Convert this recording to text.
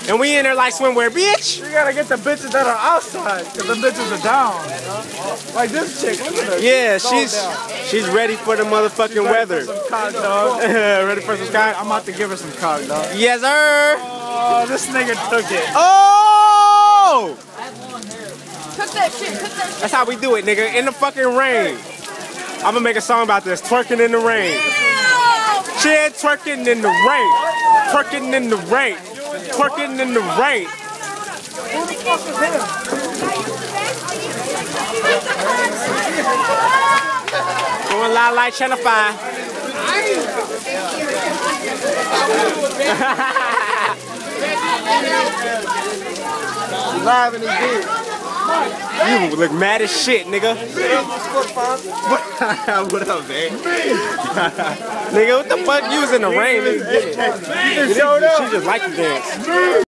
And we in there like swimwear, bitch. You gotta get the bitches that are outside, cause the bitches are down. Like this chick, look at her. Yeah, she's ready for the motherfucking weather. Ready for some cock, dog. Ready for some cock? I'm about to give her some cock, dog. Yes, sir. Oh, this nigga took it. Oh! Cook that shit, cook that shit. That's how we do it, nigga. In the fucking rain. I'm gonna make a song about this. Twerking in the rain. Shit, twerking in the rain. Twerking in the rain. Twerking in the rain. Who the fuck is him? Going live like Channel 5. Live in his bed. You look mad as shit, nigga. What up, man? Nigga, what the fuck? You was in the rain. She just like to dance.